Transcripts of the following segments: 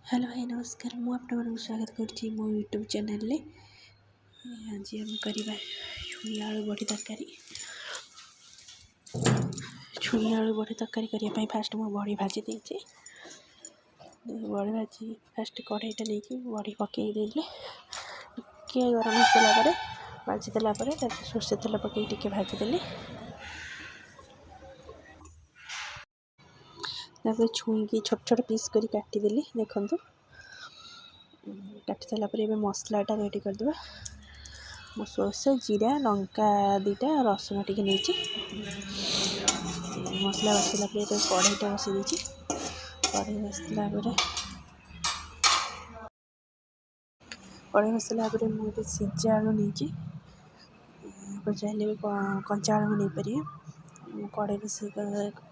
Hello hi नमस्कार मु आपको स्वागत करछि मो यूट्यूब चैनल ले। आज हम करबा छुई आलू बड़ी तरकारी। छुई आलू बड़ी तरकारी करिया पई फास्ट मो बड़ी भाजी देछि। बड़ी भाजी फास्ट कढ़ाईटा लेके बड़ी पकई देले के गरम मसला पर भाजी देला पर सोरषे तेल पकई टिके भाजी देले। तापर छुई की छोट छोट पीस करी काटी देली देखंतु। काटी सारा पर मसलाटा रेडी करदे। मो सोर्स जीरा लंका दीटा रसुण टी नहीं मसला बसला कढ़ईटा बसई देछि। कढ़ई बसला कढ़ई बसला मुझे सिझा आलू नहीं चाहिए भी कंचा आलू नहीं पारे। कढ़ई बसई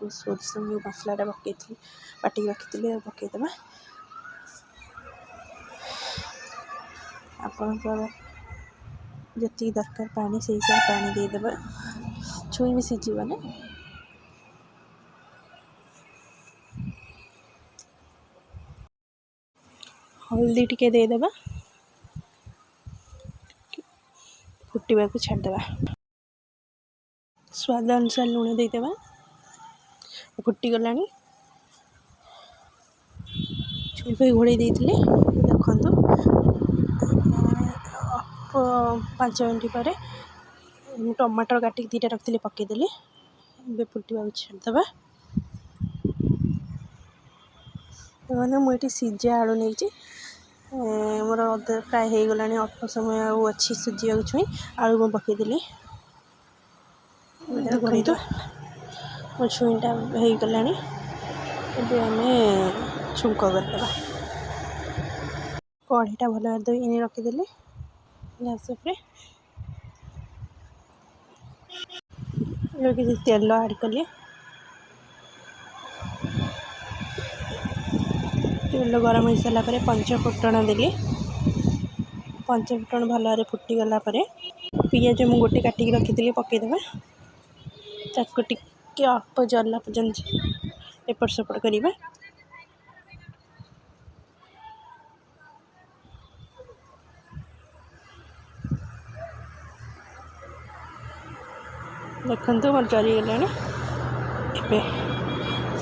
सोरष मसलाटा पकई बाटिक रखी पकईदे। आपणकर जी दरकार पानी से हिसाब पानी देदेबा। छुई भी सीझे ना हल्दी टिके देदेबा फुटवा को छाड़देबा। स्वाद अनुसार लुण देदेबा। फुटीगला छुई पे घोड़े देते देखो 5 मिनट पर टमाटर काटिक 2टा रखी पकईदेली। फुटवा छाड़देबा। मैंने मुझे सीझा आलू नहीं मोर अधे प्राय हो गला अल्प समय अच्छी सीझा छुई आलू को पकईदेली। देखो मो छुईटा हो गला आम छुंक करदे। कढ़ईटा भल भाई रखीदेली गैस कि तेल आड कली। तेल गरम हो सारा पर पंचफुटण देली। पंचफुटण भल भाव फुटीगला पियाज मुझे गोटे काटिक रखी पकईदे। ताको टिके अल्प जला पर्यंत एपट सेपट करवा। देखो मोर जरीगला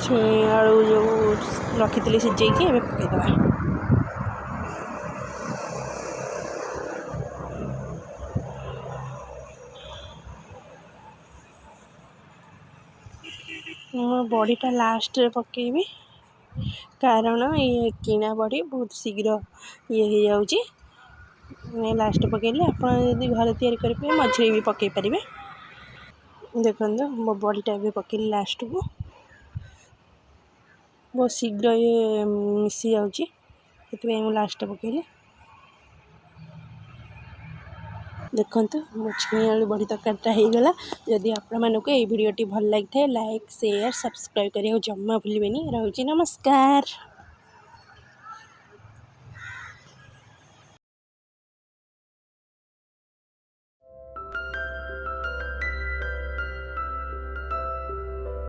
छुई आलू जो रखी सीझे पकईदे। बड़ीटा लास्ट पकेबी कारण ये किना बड़ी बहुत शीघ्र ये हो जाऊँगी। लास्ट पकेली आप घर तैयारी करेंगे मझे भी पकई पारे। देखो मो बड़ीटा भी पकेली लास्ट को बहुत शीघ्र ये मिसी जाऊँगी लास्ट पकेली। देखो मो छुई आलू बड़ी तरकारीटा हो गला। जदि आपको ये वीडियोटी भल लगी थाए लाइक शेयर सब्सक्राइब करिए जम्मा भूलें। रोचे नमस्कार।